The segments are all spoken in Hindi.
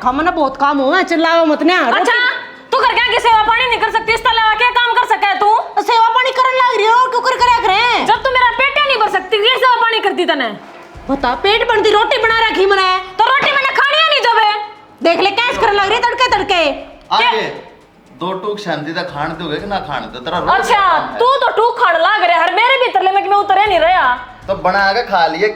खामा ना बहुत काम हुआ, चिल्लाओ मत ना। अच्छा तू कर क्या सेवा पानी नहीं कर सकती, इस तरह क्या काम कर सके तू? सेवा पानी करने लग रही हो, क्यों करया करे? जब तू मेरा पेट नहीं भर सकती, ये सेवा पानी करती तने? बता, पेट बनती रोटी बना रखी मैंने, तो रोटी मैंने खानी है नहीं जब है। देख ले कैसे करने लग रही है तड़के तड़के। आगे दो टूक शांति तक खान दोगे कि ना खान दो तेरा। अच्छा तू तो टूक खाने लग रहा है, मेरे भीतर ले मैं उतरे नहीं रहा। तो बना के खा लिए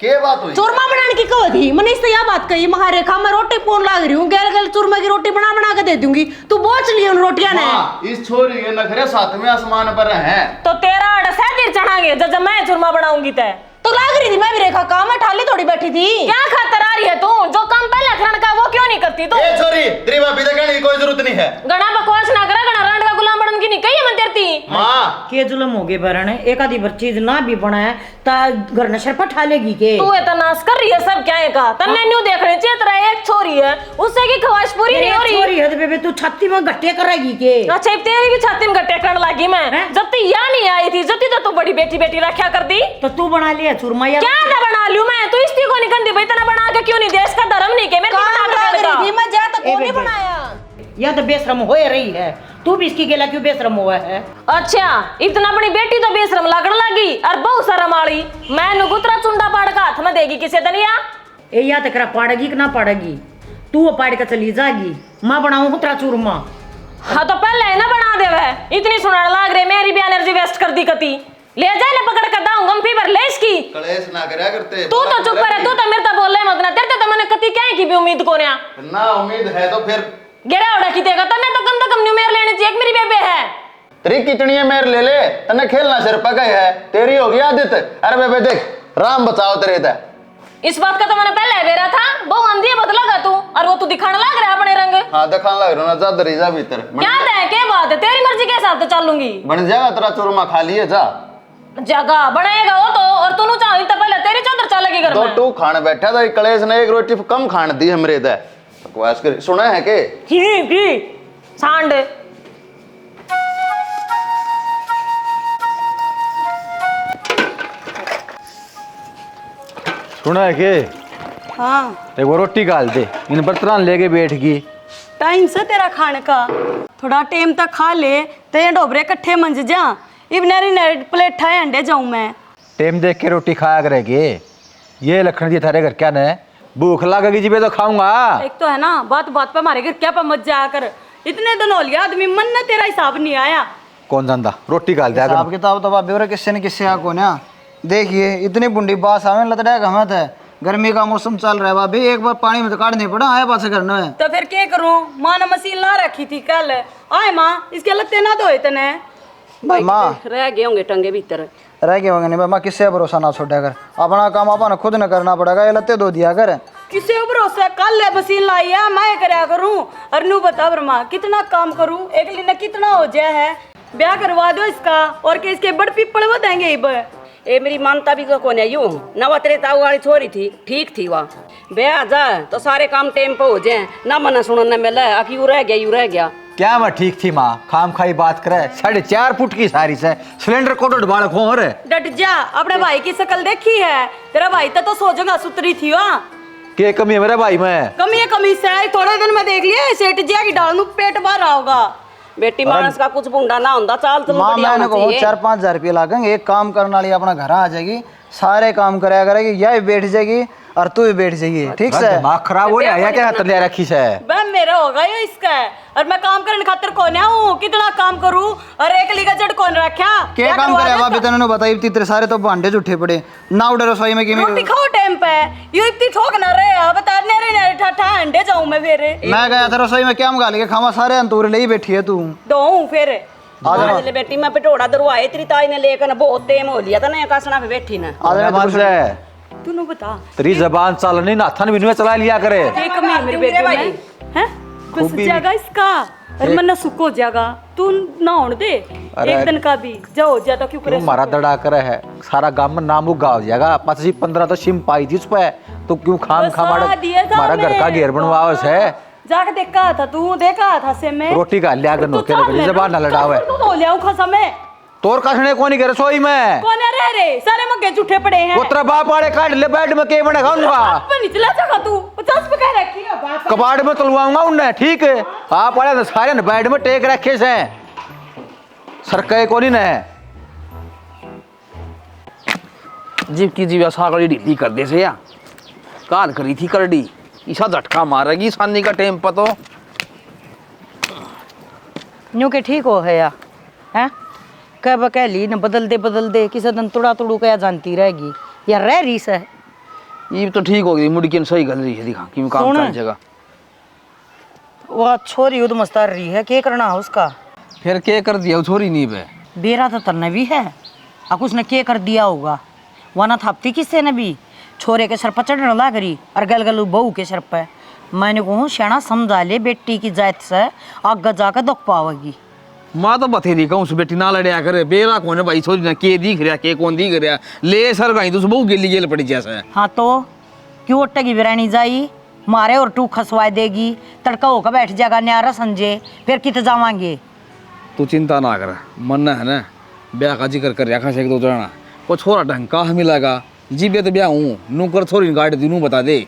के बात हुई? चूरमा बनाने की कहो थी मैंने, इससे यह बात कही महारे खा मैं रोटी पोन लाग रही हूँ, गैल गैल चूरमा की रोटी बना बना के दे दूंगी, तू बोझ ली उन रोटियां ने। इस छोरी के नखरे सातवें आसमान पर हैं। तो तेरा अड़स है तीर चढ़ाएंगे जब मैं चूरमा बनाऊंगी ते। तो लाग रही थी मैं भी रेखा काम है, ठाली थोड़ी बैठी थी। क्या खातर आ रही है तू? जो काम पहले खरण का वो क्यों नहीं करती तू? ए छोरी तेरी भाभी तक कहने की कोई जरूरत नहीं है। गणा बकवास ना करा, गणा रांड का गुलाम बनन की नहीं कही है मैं तेरती। माँ के जुलम हो गए बरन, एक आधी बार चीज ना भी बनाए ता घर न शरपा ठालेगी के। तू इतना नाश कर रही है सब क्या है का? तन्ने न्यू देख रही चाहिए तेरा एक छोरी है, उससे की ख्वाहिश पूरी नहीं हो रही। छोरी है तो बेबे तू छत्ती में गट्टे करेगी के? अच्छा अब तेरी भी छाती में गट्टे करने लगी मैं। जब तू यहाँ नहीं आई थी, जब तो बड़ी बेटी बेटी रखा कर दी। तो तू बना लिया चूरमा या क्या ना बना लूं मैं? तू इसकी को निकंदी भाई तना बना के क्यों नहीं? देश का धर्म नहीं के मेरे बना के देगा। मैं जा तो कौन नहीं बनाया? या तो बेशरम हो रही है, तू भी इसकी गेला क्यों बेशरम हुआ है? अच्छा इतना बड़ी बेटी तो बेशरम लगन लगी और बहु शर्म आड़ी। मैं नुगुतरा चुंडा पाड़ का हाथ में देगी किसे दलिया? ए या तकरा पाड़ेगी कि ना पाड़ेगी? तू वो पाड़ के चली जाएगी, मैं बनाऊं उतरा चूरमा। हाँ तो पहले ना बना दे वह, इतनी सुनाने लाग रही, मेरी भी एनर्जी वेस्ट कर दी कती। ले जाए ना पकड़ कर दाऊं गम फीवर ले इसकी। कलेश ना करया करते। तू तो चुप कर, तू तो मेरे तो बोल मत ना, तेरे तो मैंने कती क्या की भी उम्मीद को ना उम्मीद है तो फिर गेड़ा उड़ा की देगा तन्ने तो कम से कम न्यू मेयर लेनी चाहिए, मेरी बेबे है। तेरी कितनी है मेरे ले ले, तन्ने खेलना सिर पका है, तेरी होगी आदत। अरे बेबे देख राम बचाओ तेरे ते। इस बात का तो मैंने पहले बेरा था, बहु अंधी बदला तू और वो तू दिखाने लग रहा है अपने रंग। हाँ दिखाने लग रहा ना, जा दरी जा भीतर। क्या है क्या बात है, तेरी मर्जी के हिसाब से चलूंगी। बन जाएगा तेरा चूरमा खा लिए जा। जगह बनाएगा वो तो, और तू चाहे तो पहले तेरी चादर चलेगी घर में। दो टू खाने बैठा था कलेश ने एक रोटी कम खान दी हमरे ते। बकवास कर सुना है के? की सांड सुना है के? हाँ एक वो रोटी गाल दे, इन बर्तन लेके बैठ गई। टाइम से तेरा खाने का थोड़ा टाइम तक खा ले, ते डोबरे इकट्ठे मंज जा। इब नरी नरी प्लेट ठाए अंडे जाऊं मैं। टाइम देख के रोटी खाया करेगी। ये लखन जी थारे घर क्या न भूख लगेगी जी तो खाऊंगा। एक तो है ना बात बात पे हमारे घर क्या पे मत जाया कर, इतने दिन हो लिया आदमी मन ना तेरा हिसाब नहीं आया। कौन जानता, रोटी गाल दिया हिसाब किताब तो भाभी और किससे न किससे आ को ना। देखिए इतनी बुंडी बास आवे लतड़ा गमत है, गर्मी का मौसम चल रहा है भाभी, एक बार पानी में तो काटने पड़ा आया पास करना है। तो फिर क्या करूं, माँ ने मशीन ला रखी थी कल, आए माँ इसके लगते ना तो इतने माँ रह गए होंगे टंगे भीतर। रह गए होंगे नहीं माँ, किससे भरोसा ना छोड़ा कर, अपना काम अपन खुद न करना पड़ेगा, ये लत्ते धो दिया कर। किसी को भरोसा, कल मशीन लाई है मैं करया करूं, और नू बता ब्रह्मा कितना काम करूं, एक लिए कितना हो जाए है, ब्याह करवा दो इसका और के इसके बड़ पीपल बताएंगे। इब ए मेरी मानता भी को कोने यूं नवा तेरे ताऊ वाली छोरी थी, ठीक थी वह ब्याह जाए तो सारे काम टाइम पे हो जाए, ना मना सुनने मिले अब यू रह गया यू रह गया। क्या मैं ठीक थी माँ, खाम खाई बात करे, 4.5 फुट की सारी से सिलेंडर कोटो बालक हो रे। डट जा, अपने भाई की शकल देखी है, तेरा भाई तो सोचेगा सुतरी थी वहाँ। के कमी है मेरे भाई में? कमी है कमी से थोड़े दिन में देख लिया सेठ जी की डाल पेट बाहर आओगा। बेटी मानस का कुछ बुंडा ना होता चाल तो माँ मैंने को 4-5 हजार रुपये लागेंगे, एक काम करने वाली अपना घर आ जाएगी, सारे काम कराया करेगी, यह बैठ जाएगी और तू भी बैठ जाएगी, ठीक से? दिमाग खराब हो रहा है क्या? हाथ ले रखी से बे मेरा होगा ये इसका है, और मैं काम करने खातिर कौन हूँ, कितना काम करूँ, और एक लीगा जड़ कौन रखा क्या काम करे भाभी तने बताई, तेरे सारे तो भांडे झूठे पड़े ना, उड़े रसोई में रोटी खाओ टाइम पे, ये इतनी ठोक ना रहे बता नेरे नेरे ठा अंडे जाऊं मैं फिर। मैं गया था रसोई में क्या मंगा लेके खावा, सारे अंतूरे ले ही बैठी है तू। दो फिर आज बेटी मैं पिटोड़ा दरवाए तेरी ताई ने लेकर बहुत टेम हो लिया था ना, कसना पे बैठी ना तू बता तेरी जबान चल नहीं नाथन भी चला लिया करे। एक में मेरे बेटे में हैं कुछ जाएगा इसका, और मन सुको जाएगा, तू ना होने दे एक दिन का भी जाओ ज्यादा क्यों करे। मारा दड़ा करे है सारा गांव में नाम उगा हो जाएगा, 15 तो सिम पाई थी उस पे, तो क्यों खाम खामाड़ा हमारा घर का घेर बनवाओ है। जाके देखा था तू, देखा था से मैं रोटी का लिया कर नोके जबान ना लड़ावे। तो ले आऊं खसा में तोर कसने को नहीं करे सोई में कौन है रे सारे मग्गे झूठे पड़े हैं वो तेरा बाप वाले काट ले बेड में के बनेगा उनका पर निचला जगह तू 50 पे कह रखी है बाप कबाड़ में तलवाऊंगा उनने ठीक है आप वाले सारे ने बेड में टेक रखे से सरके को नहीं ने जीव की जीव सागड़ी ढीली कर दे से या कान करी थी करडी ईसा झटका मारेगी सानी का टेम पतो न्यू के ठीक हो है या हैं कब कह ली न बदल दे किसी दिन तुड़ा तुड़ू क्या जानती रहेगी या रह रही से ये तो ठीक हो गई मुड़की सही गल रही है दिखा कि काम सुन। कर जगह वो छोरी उद मस्तार रही है क्या करना है उसका फिर क्या कर दिया छोरी नहीं पे बेरा तो तरने भी है अब उसने क्या कर दिया होगा वरना थापती किससे ने भी छोरे के सर पर चढ़ने लग रही और गल गल बहू के सर पर मैंने कहूँ शेणा समझा ले बेटी की जात से आगे जाकर दुख पावेगी माँ तो बथेरी कहूँ बेटी ना लड़िया करे बेरा कौन है भाई छोरी ना के दिख रहा के कौन दिख रहा ले सर गई तो बहु गेली गेल पड़ी जैसा हाँ तो क्यों अट्टगी बिरानी जाई मारे और टू खसवा देगी तड़का होकर बैठ जाएगा न्यारा संजय फिर कित जावांगे तू चिंता ना कर मन है ना ब्याह का जिक्र कर रखा से एक दो जना को छोरा ढंग का मिलेगा जीबे तो ब्याह हूँ नू कर छोरी गाड़ी दी नू बता दे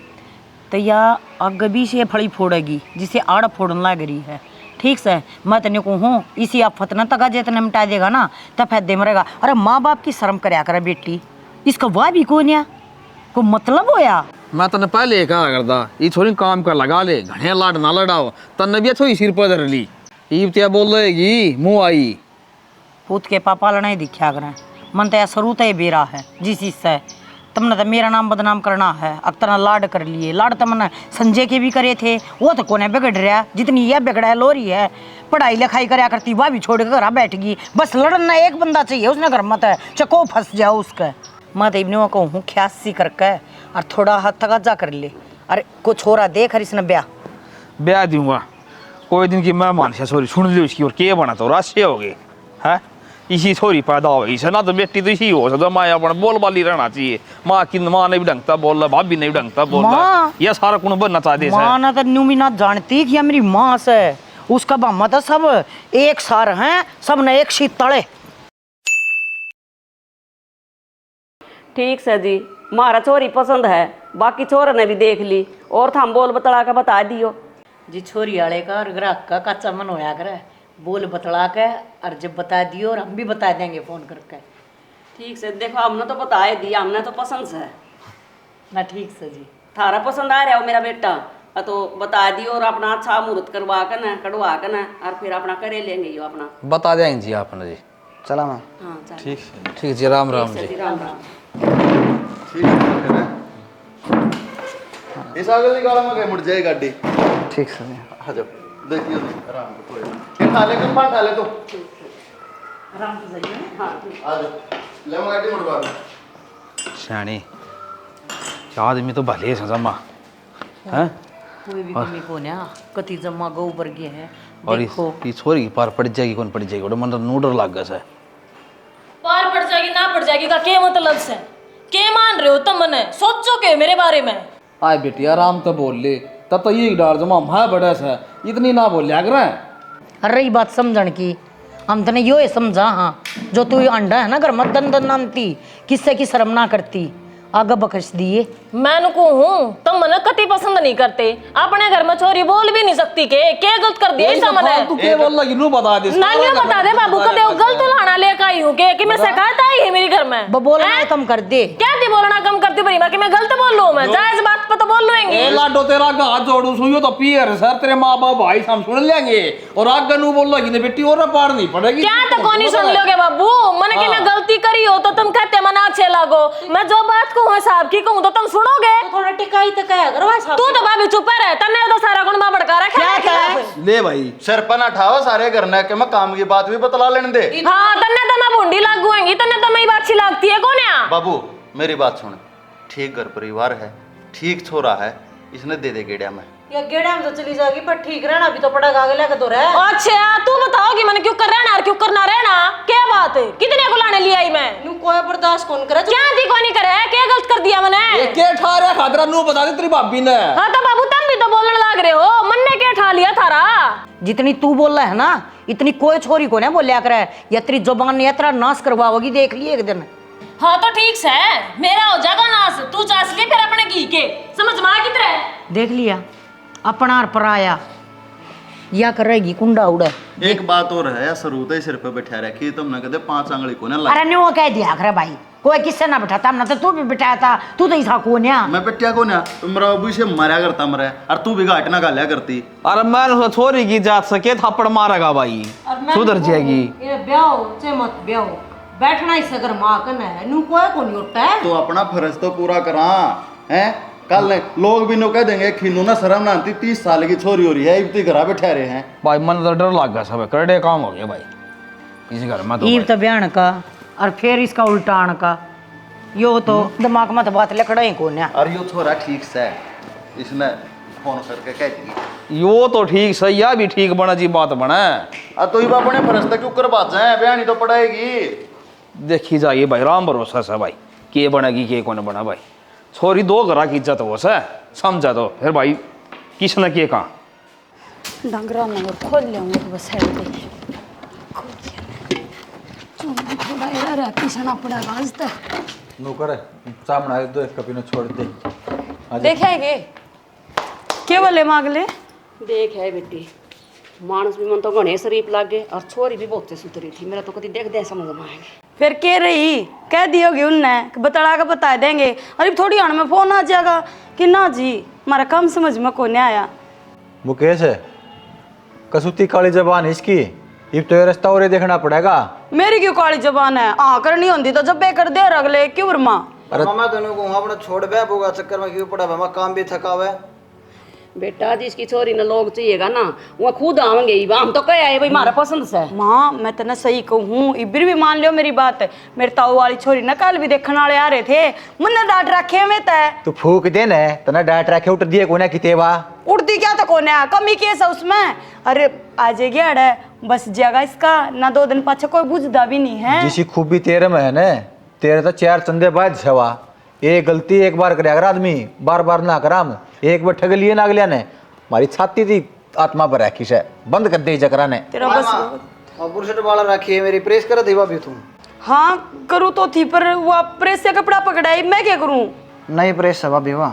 तो या अग भी से फड़ी फोड़ेगी जिसे आड़ फोड़न लग रही है ठीक से मैं तेने को हूँ इसी आफत ना तगा जितने मिटा देगा ना तब फैदे मरेगा अरे माँ बाप की शर्म करया करे बेटी इसका वाह भी कौन है को मतलब होया मैं तने पहले कहा करता ये छोरी काम कर लगा ले घने लाड ना लड़ाओ तने भी छोरी सिर पर धर ली ये क्या बोल रहेगी मुँह आई पूत के पापा लड़ाई दिखा करें मन तो या शुरू तो बेरा है जिस इससे तुमने तो मेरा नाम बदनाम करना है अब तना लाड कर लिए लाड तो मैंने संजय के भी करे थे वो तो कोने बिगड़ रहा जितनी यह बिगड़ा है लोरी है पढ़ाई लिखाई करया करती वह भी छोड़ के घर बैठ गई बस लड़ना एक बंदा चाहिए उसने घर मत है चको फंस जाओ उसका मैं तो इवने कहूँ ख्यासी करके और थोड़ा हाथ तगाजा कर ले अरे को छोरा देख और इसने ब्याह दूंगा कोई दिन की मेहमान से छोरी सुन ली उसकी और के बना तो राशि हो गए है इसी छोरी पैदा हो इसे ना तो बेटी तो इसी हो सकता माँ अपना बोल बाली रहना चाहिए माँ की माँ नहीं भी ढंगता बोल रहा भाभी नहीं भी ढंगता बोल रहा यह सारा कुछ बनना चाहते माँ ना तो न्यूमी ना जानती कि मेरी माँ से उसका बामा तो सब एक सार हैं सब ने एक शीत तड़े ठीक से जी मारा छोरी पसंद है बाकी छोरा ने भी देख ली और हम बोल बतला का बता दियो जी छोरी वाले का और ग्राहक का कच्चा मन होया करे बोल बतला के और जब बता दियो और हम भी बता देंगे फोन करके ठीक से देखो हमने तो बता ही दिया हमने तो पसंद से ना ठीक से जी थारा पसंद आ रहा हो मेरा बेटा तो बता दियो और अपना अच्छा मुहूर्त करवा कर ना कटवा कर ना और फिर अपना करे लेंगे यो अपना बता देंगे जी आपने जी चला मैं हाँ चल ठीक जी राम राम जी राम राम ठीक है इस आगे निकाला मैं मुड़ जाए गाड़ी ठीक से आ जाओ देखियो आराम से कोई खा ले कम खा ले तो आराम से जाइए हाँ आ जाओ ले मैं गाड़ी मुड़वा दूं श्याणी आदमी तो भले सजमा हैं कोई भी कमी को ना कति जम्मा गौ वर्गीय है और देखो ये छोरी की पार पड़ जाएगी कौन पड़ जाएगी मन नूडर लाग गया है पार पड़ जाएगी ना पड़ जाएगी का क्या मतलब से के मान रहे हो तुम मने सोचो के मेरे बारे में आए बेटी आराम तो बोल ले तब तो ये डार जमा मैं बड़ा सा इतनी ना बोल लिया कर रही बात समझण की हम तने यो समझा हाँ जो तू अंडा है ना घर मत दन दन नामती किससे की शर्म ना करती आगे बकश दिए मैं को हूँ तुम मने कति पसंद नहीं करते अपने घर में छोरी बोल भी नहीं सकती के गलत कर दिया ऐसा मने तू के बोल लगी नू बता दे ना न्यू बता दे बाबू कदे वो गलत लाना लेकर आई हूँ कि मैं शिकायत आई है मेरे घर में बोलना कम कर दे क्या थी बोलना कम करती बड़ी माँ कि मैं गलत बोल लूँ मैं जायज बात पर तो बोल लूंगी ए लाडो तेरा हाथ जोड़ू सुइयो तो पियर सर तेरे माँ बाप भाई हम सुन लेंगे और आगे नू बोल लगी ने बेटी और पार नहीं पड़ेगी क्या तो कौन ही सुन लोगे बाबू मैंने कि मैं गलती करी हो तो तुम कहते मना अच्छे लागो मैं जो बात कहूँ साहब की कहूँ तो तुम सुनोगे थोड़ा टिकाई तो कया करो भाई साहब तू तो भाभी चुप रह तन्ने तो सारा गुण मां भड़का रखा है ले भाई सर पर ना ठावा सारे करना के मैं काम की बात भी बतला लेने दे हाँ तन्ने तो मैं भूंडी लागू होंगी तन्ने तो मेरी बात अच्छी लगती है कौन है बाबू मेरी बात सुन ठीक घर परिवार है ठीक छोरा है इसने दे दे गेड़िया में या गेड़ा में तो चली जाएगी पर ठीक रहना भी तो पड़ेगा आगे लेके तो रह अच्छा तू बताओ कि मैंने क्यों कर रहना और क्यों करना रहना क्या बात है कितने को लाने लिया आई मैं नू कोई बर्दाश्त कौन करे क्या थी कौन नहीं करे क्या गलत कर दिया मैंने ये के ठारे खादरा नू बता दे तेरी भाभी ने हाँ तो बाबू तुम भी तो बोलने लग रहे हो मन ने क्या बिठा लिया थारा। जितनी तू बोल रहा है ना इतनी कोई छोरी को ना बोलिया करे, या तेरी जुबान ने यात्रा नाश करवाओगी, देख लिए एक दिन। हाँ तो ठीक से मेरा हो जाएगा नाश, तू चास लिए फिर अपने घी के, समझ में आ कितने। देख लिया अपना पराया या करेगी कुंडा उड़ा। एक बात और है, सरूत सिर पे बैठा रखी तुमने कहते 5 आंगली को ना अरे नहीं वो कह दिया करे भाई, कोई किससे ना बिठाता, ना तो तू भी बिठाया था, तू तो ऐसा कौन है? मैं बेटिया को ना मेरा अबू से मारा करता मरे, और तू भी घाट ना गालिया करती। अरे मैं छोरी की जात सके थप्पड़ मारेगा भाई, सुधर जाएगी। ये ब्याह से मत ब्याह, बैठना ही सगर माँ कन है, नू कोई को नहीं उठता है। तो अपना फर्ज तो पूरा करा हैं। कल लोग भी नो कह देंगे खीनू ना शर्म ना आती, 30 साल की छोरी हो रही है, इतनी घर बैठे रहे हैं। भाई मन तो डर लग गया, सब करड़े काम हो गए भाई इस घर में। ईब तो बयान का और फिर इसका उल्टान का, यो तो दिमाग में तो बात लकड़ा ही कौन है। और यो छोरा ठीक से इसने फोन करके कह दी यो तो ठीक सही है, भी ठीक बना जी बात बना। तो ये अपने फर्ज तक क्यों करवा जाए, बयानी तो पड़ेगी। देखी जाइए भाई, राम भरोसा से भाई, के बनेगी के कौन बना भाई। छोरी 2 घरा की इज्जत हो से समझा तो फिर भाई किसने के कहा डंगरा मगर खोल ले तो बस है थोड़ा एरा रहा पीछना पड़ेगा आज तक। नौकर सामने दो एक कपी ने छोड़ दे। देखेंगे क्या बोले मांगले देख है बेटी, मानस भी मन तो गणे शरीफ लागे और छोरी भी बहुत सुथरी थी, मेरा तो कभी देख दे समझ में आएंगे। फिर कह रही कह दियोगी उनने बतला के बता देंगे, अरे थोड़ी आने में फोन आ जाएगा कि ना जी हमारा काम समझ में को नहीं आया। मुकेश है कसूती काली जबान इसकी, अब तो ये रास्ता और देखना पड़ेगा। मेरी क्यों काली जबान है, करनी होती तो जब कर दे अगले क्यों वर्मा। अरे मामा दोनों को अपना छोड़ बे बोगा चक्कर में क्यों पड़ा, मामा काम भी थका हुआ है। बेटा जिसकी छोरी न लोग चाहिएगा ना वो खुद आवेंगे, हम तो कह आए भाई हमारा पसंद से। माँ मैं तो ना सही कहूँ, इबर भी मान लियो मेरी बात, मेरे ताऊ वाली छोरी ना कल भी देखने वाले आ रहे थे, मुन्ने डांट रखे में तय तू फूक दे न तना डांट रखे उठ दिए कोने कितेवा उड़ती क्या तो कोने कमी केस है उसमें। अरे आज गया है बस जगह इसका ना 2 दिन पाछे कोई बुझदा भी नहीं है। जिसी खूबी तेरे में है न, तेरे तो 4 चंदे बाद छवा, एक गलती एक बार करे अगर आदमी बार बार ना कराम, एक बार ठग लिए ना अगलिया ने हमारी छाती थी आत्मा पर रखी से बंद कर दे जकरा ने तेरा बस बुरशट वाला रखी है मेरी, प्रेस कर देवा भी तुम। हाँ करूँ तो थी पर वो प्रेस से कपड़ा पकड़ाई, मैं क्या करूँ। नहीं प्रेस है भाभी, वाह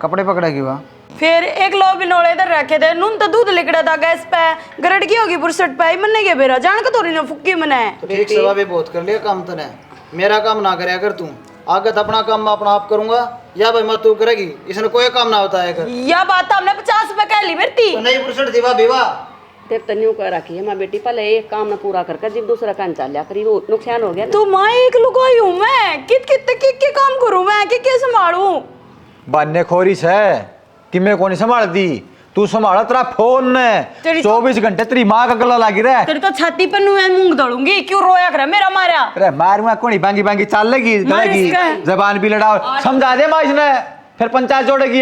कपड़े पकड़ेगी वाह। फिर एक लो बिनोले इधर रखे थे, नून तो दूध लिकड़ा था गैस पे, गरड़की होगी बुरसट पे, मन के बेरा जान के तोरी ने फुक्की मने। तो ठीक से भाभी बहुत कर लिया काम तने, मेरा काम ना करे अगर तू आगे तो अपना काम मैं अपना आप करूंगा, या भाई मैं तू करेगी, इसने कोई काम ना होता है कर। या बात हमने 50 रुपए कह ली मेरी। तो नहीं बुरसट थी भाभी वाह। देख तन्यू कह रखी है माँ बेटी, पहले एक काम न पूरा करके जब दूसरा काम चल लिया करी, वो नुकसान हो गया। तू माँ एक लुगाई हूँ मैं, कित काम करूँ मैं, कि संभालूं। बान्ने खोरी से कि मैं कौन संभाल दी, तू संभाला तेरा फोन ने 24 घंटे तेरी माँ का गला लागी रहे। तेरी तो छाती पर मैं मूंग दौड़ूंगी, क्यों रोया करे मेरा मारा। अरे मारूंगा कोनी बांगी बांगी चाल लेगी गलेगी, जबान भी लड़ाओ, समझा दे माँ इसने फिर पंचायत जोड़ेगी।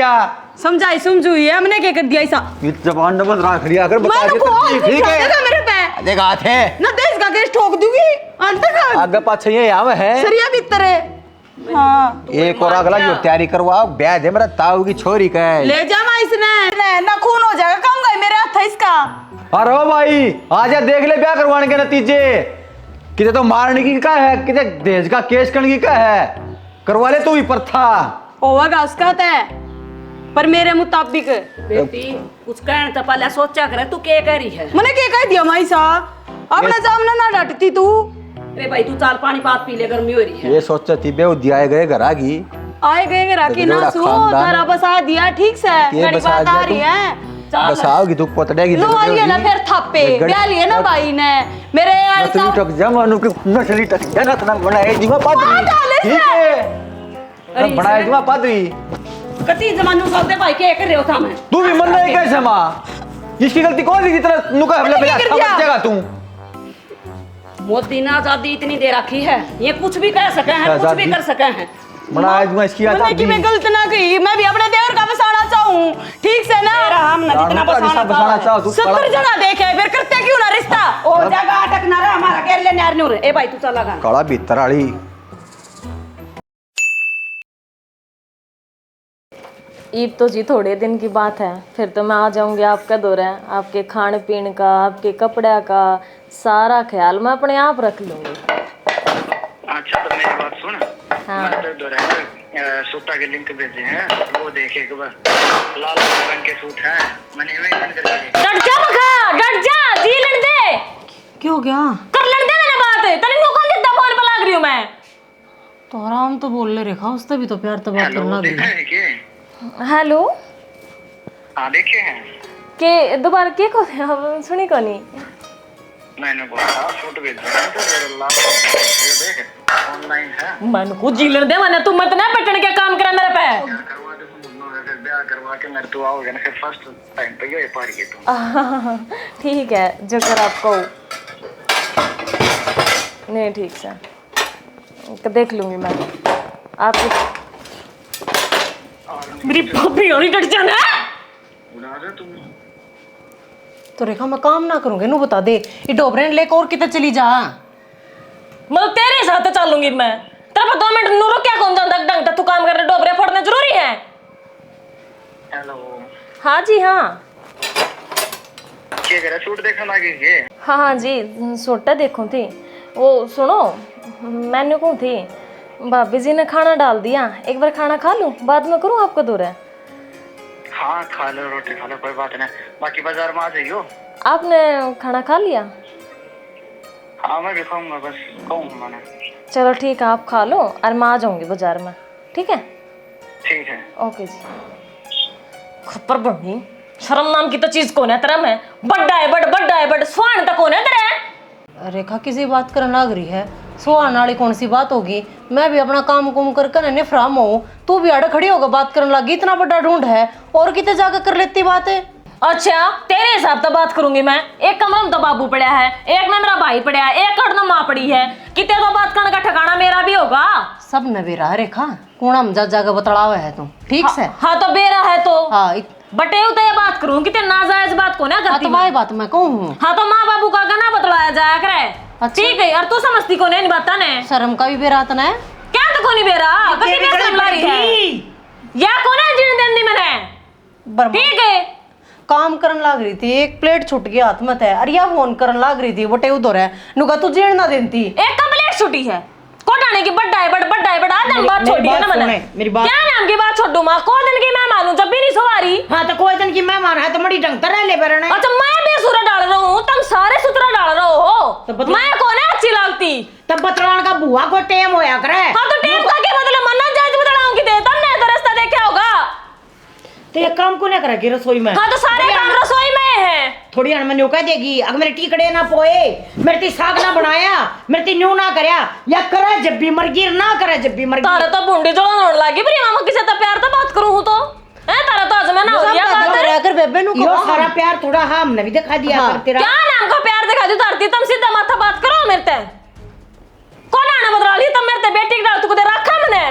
समझाई समझू है हमने क्या कर दिया ऐसा, जबान न बंद रख लिया अगर बता दे ठीक है मेरे पे देख हाथ है ना देश का केस ठोक दूंगी अंत का आगे पाछे ये आव है सरिया भीतर है। हाँ एक और अगला जो तैयारी करवा ब्याह दे मेरा ताऊ की छोरी का है, ले जा मैं इसने ना खून हो जाएगा, कम गए मेरे हाथ इसका। अरे ओ भाई आजा देख ले ब्याह करवाने के नतीजे, किते तो मारने की का है, किते दहेज का केस करने की का है, करवा ले तू ही पर था होगा उसका तय, पर मेरे मुताबिक बेटी कुछ कहने तो पहले सोचा करे तू क्या कह रही है। मैंने क्या कह दिया माई साहब, अपने सामने ना डटती तू। अरे भाई तू चाल पानी पात पी ले, गर्मी हो रही है। ये सोचा थी बे दिया गए घर आगी आए गए राखी ना सो तारा बसा दिया ठीक से, मेरी बात आ रही है बस आओगी तू पतड़ेगी लो आइए ना फिर थापे ब्याह लिए ना भाई ने मेरे यार नसली टक जमानु के नसली टक जाना तना बनाए जीवा पादरी ठीक है बनाए जीवा पादरी कति जमानू सौदे भाई के कर रहे हो था मैं, तू भी मन नहीं कैसे मां, जिसकी गलती कौन सी तरह नुका हमले पे समझ जाएगा तू। मोदी ने आजादी इतनी दे रखी है, ये कुछ भी कह सके हैं, कुछ भी कर सके हैं। बनाए जीवा इसकी आजादी मैं गलत ना कही, मैं भी अपने देवर का बसाना चाहूं ठीक से ना, हम ना जितना बसाना चाहो 70 जगह देखे फिर करते क्यों ना रिश्ता, ओ जगह अटक ना रहा हमारा घेर लेने यार नूर। ए भाई तू चल लगा काला भीतर वाली ईद तो जी थोड़े दिन की बात है, फिर तो मैं आ जाऊंगी आपका दौरा है। आपके खाने पीने का, आपके कपड़ा का सारा ख्याल मैं अपने आप रख लूंगी। अच्छा तो मेरी बात सुन। हाँ। मैं तो दोहराया सूटा के लिंक भेजे हैं, वो देखे एक बार। लाल रंग के सूट हैं, मैंने इमेजिन करके। डट जा मखा, डट जा, जी लड़ दे। क्या हो गया? कर लड़ दे मैंने बात है, तने नो कौन कितना फोन पे लाग रही हूं मैं। तो आराम तो बोल ले रेखा, उससे भी तो प्यार तो बात करना भी। देखा है के? हेलो। हाँ देखे हैं। के दोबारा के को सुनी को नहीं। मैंने बोला सूट भेज हैं तो मेरा लाल ये देख ऑनलाइन है। मन को जी लड़ दे मैंने, तुम मत ना पटने के काम करे मेरे पे। करवा दे तुम दोनों, अगर ब्याह करवा के मेरे तो आओगे ना फिर फर्स्ट टाइम पे ये पार ये तुम। ठीक है, जो कर आपको नहीं ठीक से देख लूंगी मैं। आप मेरी भाभी और डट जाना बुला दे तुम। तो रेखा मैं काम ना करूंगी, नू बता दे ये डोबरे लेकर और कितने चली जा। मतलब तेरे साथ चलूंगी मैं। तेरे पर 2 मिनट नूरो क्या कौन जानता ढंग तक तू काम कर रहे, डोबरे फोड़ने जरूरी है। हेलो। हाँ जी हाँ। क्या करा सूट देखना लगे के? हाँ हाँ जी, सोटा देखूं थी। वो सुनो, मैंने कौन थी भाभी जी ने खाना डाल दिया, एक बार खाना खा लूं, बाद में करूं आपको दौरा। हाँ खा लो, रोटी खा लो, कोई बात नहीं। बाकी बाजार में आ जाइयो। आपने खाना खा लिया? हाँ मैं भी खाऊंगा, बस कहूँगा मैंने। चलो ठीक है, आप खा लो और मैं आ जाऊंगी बाजार में। ठीक है? ठीक है। ओके जी। खप्पर बनी शर्म नाम की तो चीज कौन है तेरा में? बड्डा है बड़ स्वान तक कौन है तेरे? रेखा किसी बात करने लग रही है, सुहान वाली कौन सी बात होगी। मैं भी अपना काम कुम करके निफराम हूँ, तू भी आड़े खड़ी होकर बात करने लगी। इतना बड़ा ढूंढ है और कितने जाकर कर लेती बातें। अच्छा तेरे हिसाब से बात करूंगी मैं। एक कमरा में तो बाबू पड़ा है, एक में मेरा भाई पड़ा है, एक कड़ में माँ पड़ी है। कितने तो बात करने का ठिकाना मेरा भी होगा। सब न बेरा है रेखा, कोना में जा जाकर बतलावा है तू। ठीक से? हाँ तो बेरा है तो हाँ बटे तो ये बात करूं, कितने नाजायज बात को ना करती। तो वही बात मैं कहूँ। हाँ तो माँ बाबू का गाना बतलाया जाया करे। अच्छा। ठीक है, और तू समझती को नहीं बात ने। शर्म का भी बेरा आता है क्या तो कोनी बेरा कति पे शर्म ला रही है या कौन है जिन दिन दी मैंने। ठीक है, काम करन लाग रही थी, एक प्लेट छूट गया हाथ में थे, अरिया फोन करन लाग रही थी, बटे उधर है नुका तू जीण ना देती। एक का प्लेट छूटी है कोटाने की बड्डा है बड़ आज बात छोड़ी है ना मैंने। मेरी बात क्या नाम की बात छोड़ू मां? को दिन की मैं मानूं जब भी नहीं सवारी। हाँ तो कोई दिन की मेहमान है तो मड़ी ढंग तर ले बरने। अच्छा मैं बेसुरा डाल रहा हूँ, तुम सारे सुतरा डाल रहे हो। तो बदला- मैं कौन है अच्छी लगती? तब बतलान का बुआ को टेम होया करे। हाँ तो टेम का क्या मतलब? मन्ना जायज बतलाऊं की दे तुमने तो रास्ता देखा होगा। तो ये काम को ना करेगी रसोई में? हाँ तो सारे काम रसोई में है। थोड़ी अन में न्यू कह देगी अगर मेरे टीकड़े ना पोए, मेरे ती साग ना बनाया, मेरे ती न्यू ना करया, या करे जब भी मरगी ना करे जब भी मरगी। तारा तो बुंडी जोड़न होने लगी पर मामा किसे तो प्यार तो बात करूं हूं तो है तारा तो आज मैं ना हो गया बात है। अगर बेबे नु यो सारा प्यार थोड़ा हमने भी दिखा दिया कर तेरा। क्या नाम का प्यार दिखा दी तारती? तुम सीधा माथा बात करो मेरे ते। कौन आना बदला ली तुम मेरे ते बेटी के डाल तू को रखा मैंने।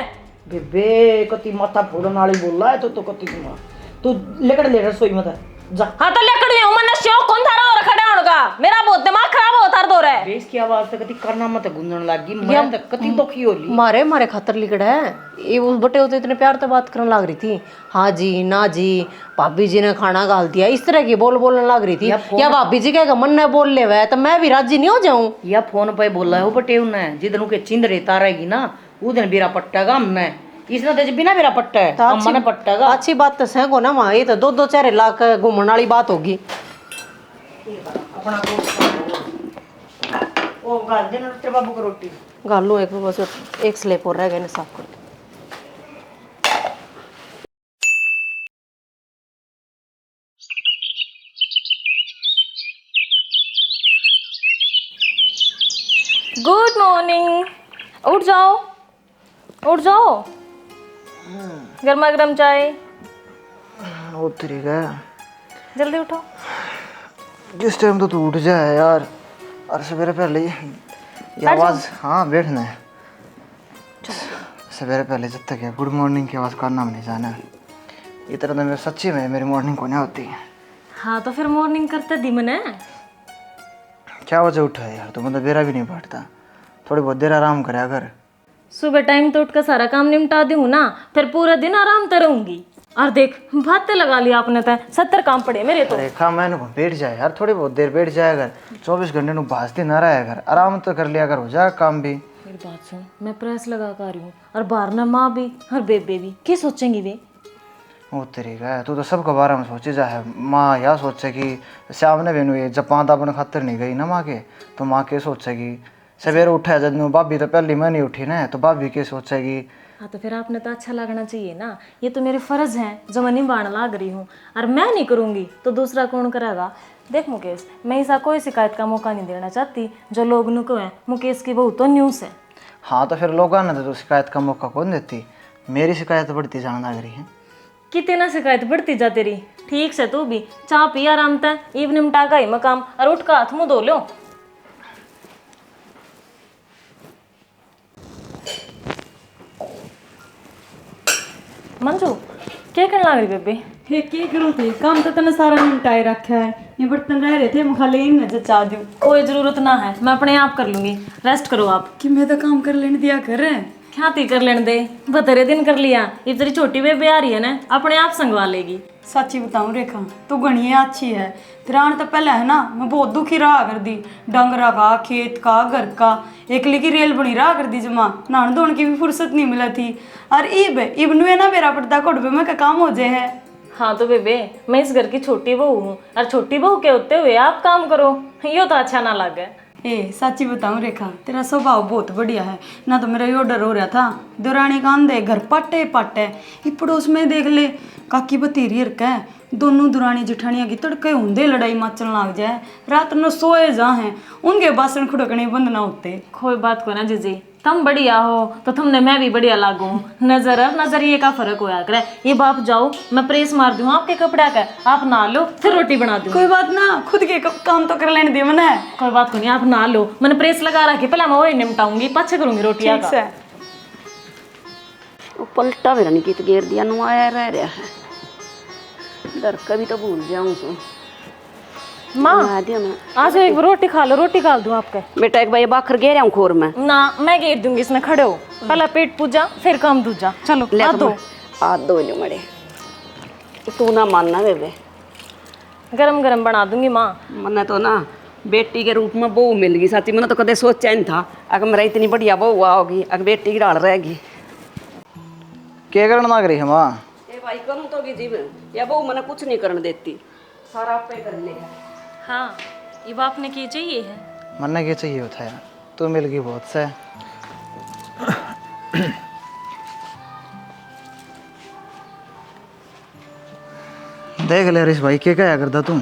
बेबे कति माथा फोड़न वाली बोल रहा है तो कति तू लेकर ले रसोई में जा। हाँ तो लेकर हूं मैंने शौक कौन थारा और खड़ा होगा? मेरा बहुत दिमाग खराब होता है दो रे। बेस की आवाज से कति करना मत गुंजन लागी, मैं तो कति दुखी होली। मारे खातर लिखड़ा है ये, उस बटे होते इतने प्यार से बात करने लग रही थी। हाँ जी ना जी, भाभी जी ने खाना गाल दिया, इस तरह की बोलने लग रही थी। या भाभी जी कहेगा मन ने बोल ले वह तो मैं भी राजी नहीं हो जाऊं। या फोन पे बोला है वो बटे उन्हें जिधर के चिंद रहता रहेगी ना वो दिन बेरा पट्टेगा हमने। इसने तो बिना मेरा पट्टा है अम्मा ने पट्टेगा। अच्छी बात तो सहगो ना मां, ये तो दो चेहरे लाख घूमने वाली बात होगी। अपना वो गाल देना तेरे बाबू को रोटी गाल लो एक बस, एक स्लेप और रह गए साफ कर। Good morning. उठ जाओ गर्मा गर्म चाय। उतरी गया जल्दी उठो। जिस टाइम तो तू उठ जाए यार, और सवेरे पहले ये आवाज़। हाँ बैठना है। सवेरे पहले जब तक है गुड मॉर्निंग की आवाज़ करना नहीं जाना। इतना तो मेरे सच्ची में मेरी मॉर्निंग को नहीं होती। हाँ तो फिर मॉर्निंग करते दी मैंने। क्या वजह उठा है यार, तो मतलब बेरा भी नहीं बैठता, थोड़ी बहुत देर आराम करे अगर। सुबह टाइम तो उठ कर सारा काम निपटा दूँ ना, फिर पूरा दिन आराम तो रहूंगी। और देख बातें लगा लिया आपने तो 70 काम पड़े मेरे तो। रेखा मैंने को बैठ जाए यार, थोड़ी बहुत देर बैठ जाए अगर 24 घंटे नु भाजती ना रहा अगर आराम तो कर लिया अगर हो जाए काम भी। मेरी बात सुन, मैं प्रेस लगा कर रही हूँ और बाहर ना माँ भी और बेबे भी क्या सोचेंगी वे? वो तरीका है, तू तो सबके बारे में सोचे जा है। माँ यह सोचे कि श्याम ने बेनू ये जपान अपने खातर नहीं गई ना माँ के, तो माँ के सोचेगी सवेरे उठा जब भाभी तो पहली मैं नहीं उठी ना, तो भाभी के सोचेगी। हाँ तो फिर आपने तो अच्छा लगना चाहिए ना, ये तो मेरे फर्ज हैं जो मैं निभाने लाग रही हूँ, और मैं नहीं करूँगी तो दूसरा कौन करेगा? देख मुकेश, मैं ऐसा कोई शिकायत का मौका नहीं देना चाहती जो लोग नु को है मुकेश की बहू तो न्यूज़ है। हाँ तो फिर लोग ने तो शिकायत का मौका कौन देती, मेरी शिकायत बढ़ती जान लग रही है। कितना शिकायत बढ़ती जा तेरी। ठीक से तू भी चाह पी आराम से, इव निमटा का ही मकाम और उठ का हाथ मुँह धो लो। मंजू क्या करने लग रही बेबी? हे की करूँ थी, काम तो तने सारा निपटाए रखा है, ये बर्तन रह रहे थे मैं खाली इन नजर चा दूँ। कोई ज़रूरत ना है, मैं अपने आप कर लूँगी, रेस्ट करो आप। कि मैं तो काम कर लेने दिया कर। क्या ती कर लेने दे, बतेरे दिन कर लिया, ये तेरी छोटी बेबी आ रही है ना, अपने आप संगवा लेगी। सच्ची बताऊं रेखा, तू घनी अच्छी है। फिर आने तो पहले है ना मैं बहुत दुखी रहा कर दी, डंगरा का, खेत का, घर का, एकली की रेल बनी रहा कर दी जमा, नहाने धोने की भी फुर्सत नहीं मिला थी। और इब नुए ना मेरा पड़ता कोडबे में का काम हो जाए है। हाँ तो बेबे, मैं इस घर की छोटी बहू हूँ और छोटी बहू के होते हुए आप काम करो, यो तो अच्छा ना लगे। सच्ची बताऊं रेखा, तेरा स्वभाव बहुत बढ़िया है ना। तो मेरा यो डर हो रहा था देवरानी का आंधे घर पाटे पाटे, पड़ोस में देख ले काकी बतीरी हरका है, दोनों दुरानी जेठानिया की तड़के होंदे लड़ाई मचन लग जाए, रात न सोए जा हैं, उनके बासन खुड़कने बंद ना होते। कोई बात को ना जीजी, तुम बढ़िया हो तो तुमने मैं भी बढ़िया लागू। नजर और नजरिए का फर्क होया करे। ये बाप जाओ, मैं प्रेस मार दूँ आपके कपड़ा का, आप नहा लो फिर रोटी बना दूँ। कोई बात ना, खुद के काम तो कर लेने दिए मैंने। कोई बात को नहीं, आप नहा लो, मैंने प्रेस लगा रखी, पहले मैं वही निपटाऊंगी, पाछे करूंगी रोटी ठीक से। वो पलटा मेरा नहीं कित गेर दिया नुआया रह रहा है, डर कभी तो भूल जाऊँ सो। माँ आज एक रोटी खा लो, रोटी खा दूँ आपके। बेटा एक बार बाखर गेर हूँ खोर में ना मैं घेर दूंगी, इसने खड़े हो, पहला पेट पूजा फिर काम दूजा। चलो हाथ धो। हाथ धो लो मड़े, तू ना मानना बेबे, गरम गरम बना दूंगी माँ। मन्ने तो ना बेटी के रूप में बहू मिल गई, साथी मैंने तो कदे सोचा नहीं था अगर मेरा इतनी बढ़िया बहू आओगी, अगर बेटी की डाल रहेगी। क्या करना लग रही है माँ? ए भाई करूँ तो भी जीव या बहू मैंने कुछ नहीं करने देती, सारा पे कर ले। हाँ ये बाप ने की चाहिए है। मरना क्या चाहिए होता है, तू मिल गई बहुत से। देख ले हरीश भाई क्या क्या करता तू,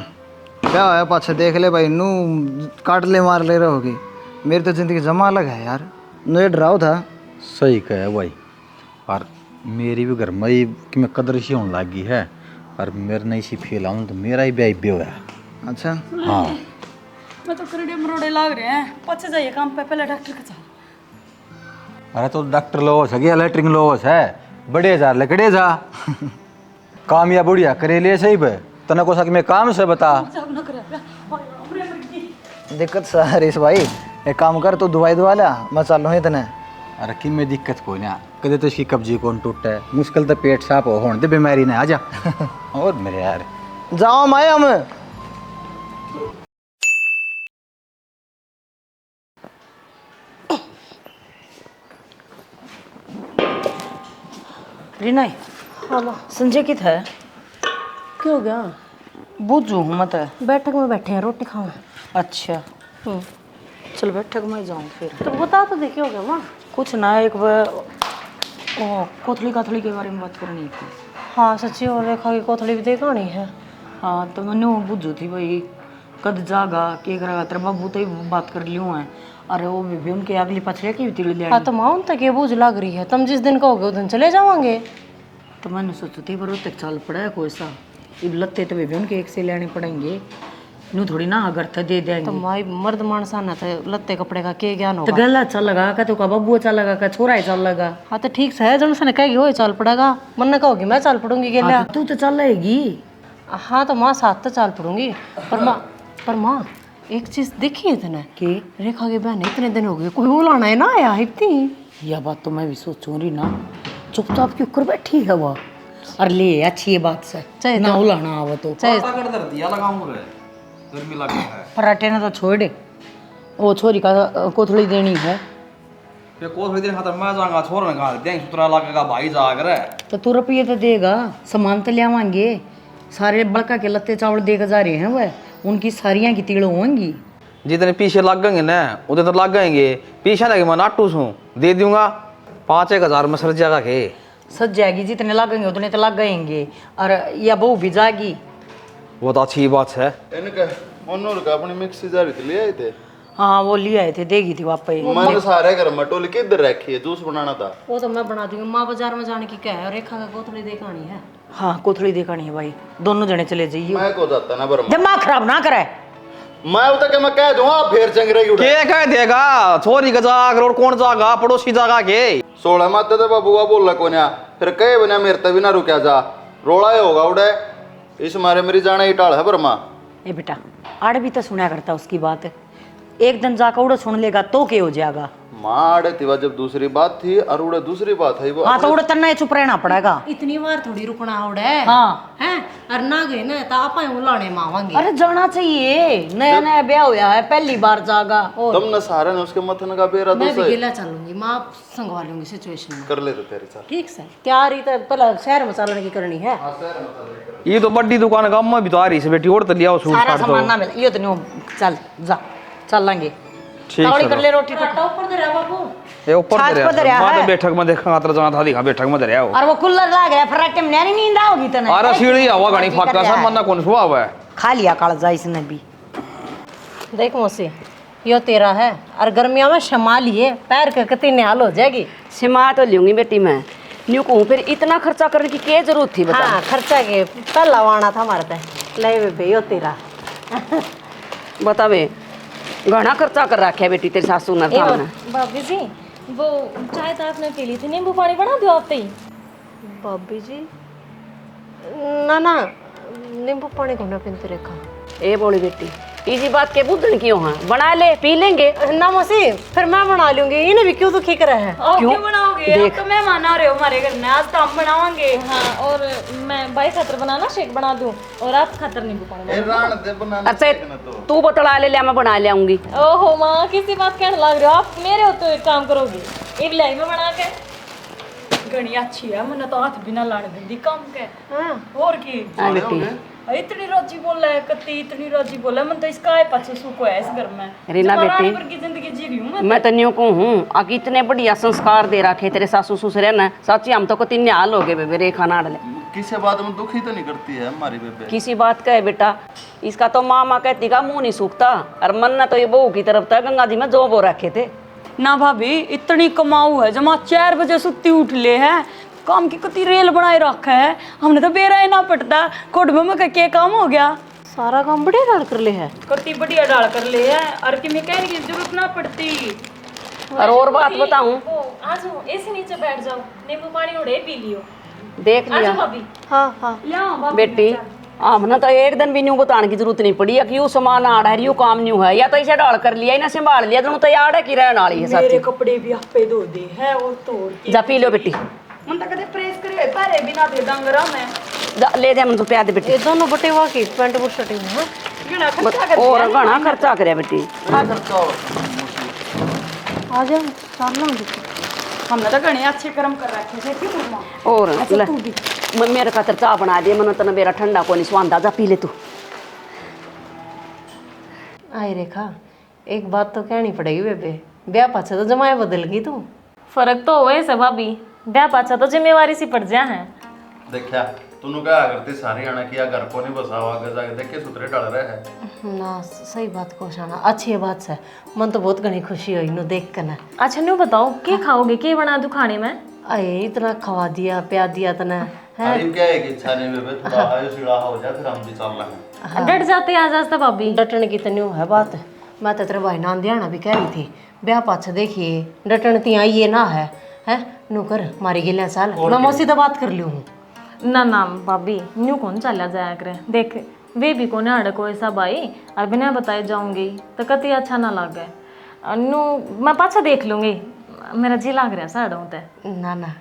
क्या होया पाछे देख ले भाई, नू काट ले मार ले रहोगी। मेरी तो जिंदगी जमा अलग है यार, नू ये डराव था। सही कहे भाई, और मेरी भी घर में ही कि मैं कदर सी होने लगी है, और मेरे नहीं सी फील आऊँ तो मेरा ही ब्याह भी होया। अच्छा हाँ मैं तो करड़े मरोड़े लाग रहे हैं, पाछे जाइए काम पे, पहले डॉक्टर के चल। अरे तो डॉक्टर लोस है, इलेक्ट्रिक लोस है, बड़े जा लकड़े जा काम या बुढ़िया करे ले सही बे, तना को सक में काम से बता। दिक्कत सा हरीश भाई, एक काम कर तू दवाई दवा ला, मैं चल रहा हूँ इतने। अरे कि में दिक्कत कोई ना, कदे तो इसकी कब्जी कौन टूटा है, मुश्किल तो पेट साफ हो होने दे बीमारी ना आ जा। और मेरे यार जाओ माए हम। रीना संजय कित है? क्या हो गया? बुझू हूँ मत। बैठक में बैठे हैं, रोटी खाओ। अच्छा चल बैठक में जाऊँ फिर। तो बता तो दे क्या हो गया माँ? कुछ ना, एक बार ओ कोथली काथली के बारे में बात करनी थी। हाँ सच्ची, और रेखा की कोथली भी देखनी है। हाँ तो मैंने वो बुझू थी भाई, कद जागा के करेगा, तेरा बाबू तो ही बात कर लियो है। अरे वो भी उनके अगली पछड़े की तिल लिया। हाँ तो माँ उन तक ये बूझ लग रही है, तुम जिस दिन कहोगे उस दिन चले जाओगे। तो मैंने सोचा थी पर तक चाल पड़ा है कोई सा, इब लत्ते तो भी उनके एक से लेने पड़ेंगे, नू थोड़ी ना अगर था दे देंगे। तो माई मर्द मानस आना था, लत्ते कपड़े का के ज्ञान तो होगा। गला अच्छा लगा का, तो का बब्बू अच्छा लगा का, छोरा अच्छा लगा। हाँ तो ठीक से है, जन से कहेगी हो चल पड़ेगा, मन ने कहोगी मैं चल पड़ूंगी के हाँ, तो तू तो चलेगी। हाँ तो माँ साथ तो चल पड़ूंगी, पर माँ एक चीज देखी है तने कि रेखा के बहन इतने दिन हो गए, कोई बुलाना है ना आया इतनी। यह बात तो मैं भी सोचूं रही ना, चुपचाप क्यों कर बैठी है वह, और ले अच्छी बात से चाहे ना उलाना आवा तो कर दर दिया लगाऊं रे गर्मी लग है पराठे ने तो छोड़ दे वो छोरी का कोथड़ी देनी है फिर को थोड़ी देर खातर मैं जाऊंगा छोरने का देंग सुतरा लगेगा भाई जाकर तो तू रुपये तो देगा सामान तो ले आवांगे सारे बड़का के लत्ते चावल देकर जा रहे हैं वह उनकी सारियां की तीड़ों होंगी जितने पीछे लग गएंगे ना उतने तो लग गएंगे पीछे लगे मैं नाटू हूँ दे दूंगा 5-1 हज़ार में सर जाएगा के सज जाएगी जितने लगेंगे उतने तो लग गएंगे और या बहू भी जाएगी वो तो अच्छी बात है इनका मनोर का अपनी मिक्सी जा रही थी ले आए थे हाँ वो ले आए थे देगी थी वापस मैंने सारे घर में टोली किधर रखी है जूस बनाना था वो तो मैं बना दूंगी। माँ बाजार में जाने की क्या है, रेखा का कोथड़ी दिखानी है। हाँ कोथड़ी दिखानी है भाई दोनों जने चले जाइए मैं को जाता ना बर्मा दिमाग खराब ना करे मैं उतर के मैं कह दूंगा फिर चंगरे की उठा के कह देगा छोरी का जाग और कौन जागा पड़ोसी जागा के 16 माते तो बाबूआ बोल रहा कोन्या फिर कहे बना मेरे तभी ना रुका जा रोड़ा ही होगा उड़े इस मारे मेरी जाना ही टाल है बर्मा। ए बेटा आड़ भी तो सुना करता उसकी बात एक दिन जाकर उड़ो सुन लेगा तो क्या हो जाएगा माँ आड़े थी जब दूसरी बात थी और उड़े दूसरी बात है वो हाँ तो उड़े तन्ना चुप रहना पड़ेगा इतनी बार थोड़ी रुकना उड़े हाँ हैं और ना गए ना तो आप उलाने मावांगे। अरे जाना चाहिए नया नया ब्याह हुआ है पहली बार जागा तुम न सारे ने उसके मथन का बेरा मैं भी दोस्त गिला चलूंगी, माँ संगवा लूंगी सिचुएशन में। कर ले तो तेरी साथ ठीक से तैयारी तो पहले शहर में चलने की करनी है। ये तो बड़ी दुकान गाँव में भी तो आ रही है बेटी और तो लिया सूट सारा साट सामान तो ना मिले ये तो नहीं चल जा चल लेंगे ठीक तावड़ी है कर ले रोटी आटा ऊपर दे रहा बाबू। ये ऊपर छाछ दे पर दे रहा रहा मैं है। तो बैठक में देखा तर जहाँ था दिखा बैठक में दे रहा हो और वो कूलर लग रहा है फराटे में नहीं नींद आओगी तो नहीं अरे सीढ़ी हवा घनी फाका सब मन्ना कौन सुआ हुआ है खा लिया कालजा इसने भी देख मौसी यो तेरा है और गर्मियों में शमा लिए पैर के कितनी निहाल हो जाएगी। सिमा तो लूंगी बेटी मैं न्यू कहूँ फिर इतना खर्चा करने की क्या जरूरत थी बता। हाँ खर्चा के पहला वाना था हमारे पे ले बेबे यो तेरा। बतावे घना खर्चा कर रखा है बेटी तेरी सासू ने था ना। भाभी जी वो चाय तो आपने पी ली थी नींबू पानी बना दो आप ही भाभी जी ना ना नींबू पानी को ना पीते रेखा। ए बोली बेटी इसी बात के बुद्धन क्यों हाँ बना ले पी लेंगे ना मौसी फिर मैं बना लूंगी, इन्हें भी क्यों दुखी करा है। क्यों बनाओगे आप तो मेहमान आ रहे हो हमारे घर में आज तो हम बनावांगे। हाँ और मैं भाई खातर बनाना शेक बना दूं और आप खातर नींबू पानी राण दे बनाना अच्छा तू बतला ले मैं बना ले आऊंगी। ओहो माँ किसी बात कहने लग रहे हो आप मेरे हो तो एक काम करोगे ये लाई में बना के घनी अच्छी है मैंने तो हाथ बिना लाने देती काम के और की हाँ बेटी इतनी रोजी बोला है कत्ती इतनी रोजी बोला मैं तो इसका है पाछे सुख है इस घर में रीना बेटी पर की जिंदगी जी रही हूँ मैं तो न्यू कहूँ हूँ आगे इतने बढ़िया संस्कार दे रखे तेरे सासू ससुर ना सच्ची हम तो को तीन हाल हो गए बेबे रेखा नाड़ ले किसी बात में दुखी तो नहीं करती है हमारी बेबे किसी बात का है बेटा इसका तो माँ कहती का मुंह नहीं सूखता और मन ना तो ये बहू की तरफ था गंगा जी में जो वो रखे थे ना भाभी इतनी कमाऊ है जमा 4 बजे सुत्ती उठ ले है काम की कति रेल बनाए रखा है हमने तो बेरा ही ना पटता कोडबे में क्या काम हो गया सारा काम बढ़िया डाल कर ले है। कति बढ़िया डाल कर ले है और कि मैं कहने की जरूरत ना पड़ती। और बात बताऊं आ जाओ ऐसे नीचे बैठ जाओ नींबू पानी उड़े पी लियो देख लिया भाभी हाँ हाँ बेटी हमने तो एक दिन भी न्यू बताने की जरूरत नहीं पड़ी कि यू सामान आड़ है यू काम न्यू है या तो इसे डाल कर लिया इन्हें संभाल लिया दोनों तैयार है कि रहने वाली है मेरे सच कपड़े भी आपे धो दे है वो तोड़ के जा पी लो बेटी मन तो कदे प्रेस करे तारे बिना दे डंगरा में जा ले जा मुझे प्यार दे बेटी ये दोनों बटे हुआ की पैंट बुट शर्ट है। घना खर्चा कर और घना खर्चा करे बेटी आ जाओ सामना हमने तो घने अच्छे कर्म कर रखे थे क्यों मां और ले मेरे खातर चाह बना दे मन तो मेरा ठंडा को नहीं स्वांदा जा पी ले तू आई रेखा एक बात तो कहनी पड़ेगी बेबे, ब्याह पाछे तो जमाए बदल गई तू। फर्क तो हुआ है भाभी ब्याह पाछा तो जिम्मेवारी सी पड़ जा है देखा तूने क्या करती सारी आना किया घर को नहीं बसावा आगे जाके देखे सुतरे डल रहे है ना सही बात को शाना अच्छी बात है, मन तो बहुत घनी खुशी हुई नु देख कर ना। अच्छा न्यू बताओ क्या खाओगे क्या बना दूं खाने में अरे इतना खवा दिया प्या दिया तना है। अरे क्या है कि इच्छा नहीं बेबे थोड़ा आयो सीड़ा हो जाए फिर हम भी चल रहे हैं। डट जाते आ जाता भाभी डटन की तो न्यू है बात, मैं तो तेरे भाई नान दियाना भी कह रही थी ब्याह पाछे देखिए डटन ती आई ये ना है नु कर मारी गिलिया साल मैं मौसी तो बात कर लूँ। ना ना भाभी न्यू कौन चला जाया करे देख वे भी कोने अड़को ऐसा भाई और बिना बताए जाऊंगी तो कति अच्छा ना लगे न्यू मैं पाछा देख लूंगी मेरा जी लाग रहा साड़ों ते ना ना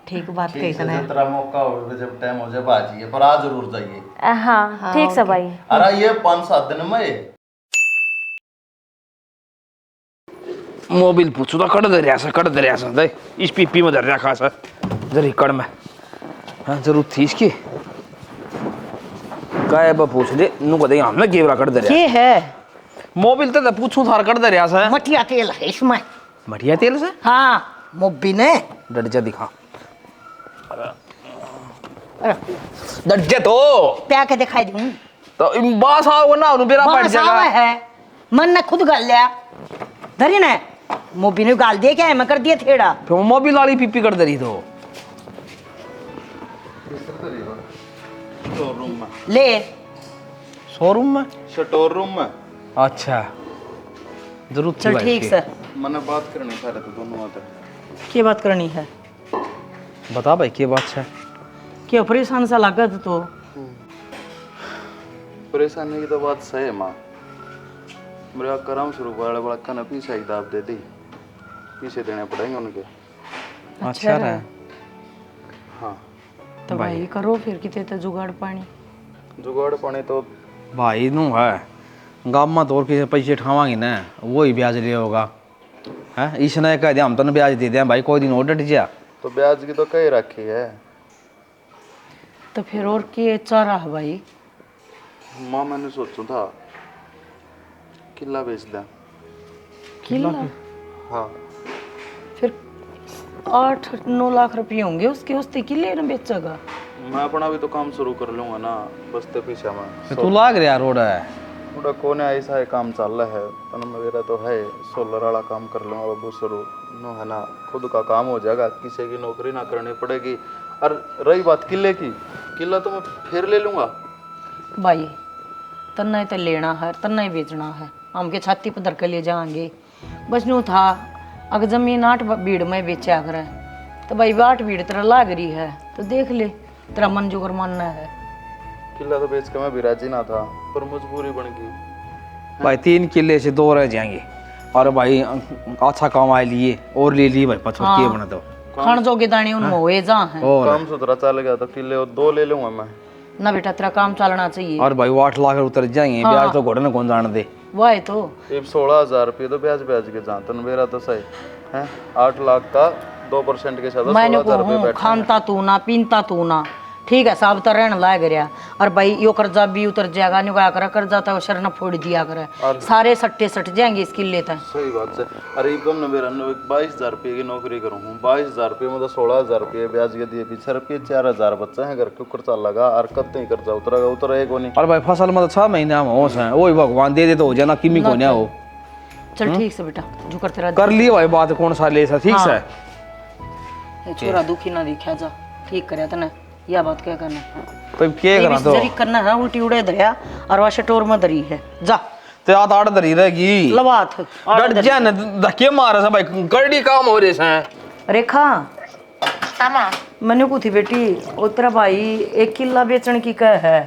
ठीक बात ठीक कही से तने। जितना मौका हो जब टाइम हो जाए बाजिए पर आ जरूर जाइए। हाँ ठीक से भाई। अरे ये 5-7 दिन में मोबिल पूछू तो कट दे रहा सा दे इस पीपी में धर रखा सा जरी कड़ में। हाँ जरूर थी इसकी काय बा पूछ दे नु को दे हमने केवरा कट दे रहा ये है मोबिल तो पूछू थार कट दे रहा सा मटिया तेल है इसमें। मटिया तेल से हाँ मोबी ने डट जा दिखा डट जा तो प्या के दिखाई दूं तो बास आओ ना उन बेरा पड़ बस जाएगा। आवा है मन ने खुद गाल लिया धरी ने मोबी ने गाल दिया क्या है मैं कर दिया थेड़ा। फिर मोबिल वाली पीपी कर दे रही तो शोरूम में ले शोरूम में। स्टोर रूम में। अच्छा जरूर थी चल भाई ठीक इसकी। से मैंने बात करनी था तो दोनों आते क्या बात करनी है बता भाई क्या बात है। क्या परेशान सा लागत तो परेशानी की तो बात सही है माँ। मेरा करम शुरू वाले बड़ा कन पीछे ही दाब दे दी पीछे देने पड़ेंगे उनके। अच्छा रहा हाँ तो भाई करो फिर कितने तो जुगाड़ पानी जुगाड़ पानी तो भाई नू है गाँव में तोड़ के पैसे ठावांगे ना वो ही ब्याज लिया होगा है इसने कह दिया हम तो ब्याज दे दिया भाई कोई दिन और डट जा। तो ब्याज की तो कई रखी है तो फिर और के चारा है भाई। माँ मैंने सोचू था किला बेच दें। किला हाँ फिर 8-9 लाख रुपये होंगे उसके उससे किले न बेचेगा। मैं अपना भी तो काम शुरू कर लूंगा ना बसते पीछे में। तू लाग रहा रोड है थोड़ा कोने ऐसा है काम चल रहा है तो मेरा तो है सोलर वाला काम कर लूंगा बाबू शुरू नो है ना खुद का काम हो जाएगा किसी की नौकरी ना करनी पड़ेगी। और रही बात किले की किला तो मैं फिर ले लूंगा। भाई तन्ना ही तो लेना है तन्ना ही बेचना है हम के छाती पर धर के ले जाएंगे बस यूँ था अगर जमीन 8 भीड़ में बेचा करे तो भाई 8 भीड़ तेरा लाग रही है तो देख ले तेरा मन जो कर मानना है। किला तो बेच के मैं भी राजी ना था पर मजबूरी बन गई। भाई 3 किले से 2 रह जाएंगे और भाई अच्छा कमाए लिए और ले लिए भाई पत्थर हाँ। किए बना तो खान जोगे दाने उनमें हुए जा हैं और काम सुधरा चल गया तो किले और 2 ले लूंगा मैं। ना बेटा तेरा काम चलना चाहिए। और भाई 8 लाख उतर जाएंगे हाँ। ब्याज तो घोड़े कौन जान दे। वाह तो ये 16,000 रुपये तो ब्याज ब्याज के जानते मेरा तो सही है 8 लाख का 2% के साथ मैंने 16,000 रुपये को बैठे खानता तू ना पीनता तू ना ठीक है साहब तो रहने लायक रहा और भाई यो कर्जा भी उतर जाएगा नहीं क्या करे कर्जा तो शरण फोड़ दिया करे सारे सट्टे सट जाएंगे इस किले तक। सही बात है। अरे एकदम ना मेरा 22,000 रुपये की नौकरी करूँ 22,000 रुपये में तो 16,000 रुपये ब्याज के दिए पीछे रुपये 4,000 बच्चा है घर के ऊपर चल लगा और कब नहीं कर्जा उतरेगा उतरेगा नहीं। और भाई फसल में तो 6 महीने में होश है वही भगवान दे दे तो हो जाना किमी को ना हो। चल ठीक से बेटा जो कर तेरा कर लिए भाई बात कौन सा ले सा ठीक से ये छोरा दुखी ना दिखा जा ठीक करे तने या बात क्या करना तो क्या करा तो जरी करना है उल्टी उड़े धरिया और वह शटोर में धरी है जा ते आठ आठ धरी रहेगी लवात डट जा न धक्के मारे से भाई करड़ी काम हो रे से रेखा मैंने को थी बेटी ओ तेरा भाई 1 किला बेचने की कह है।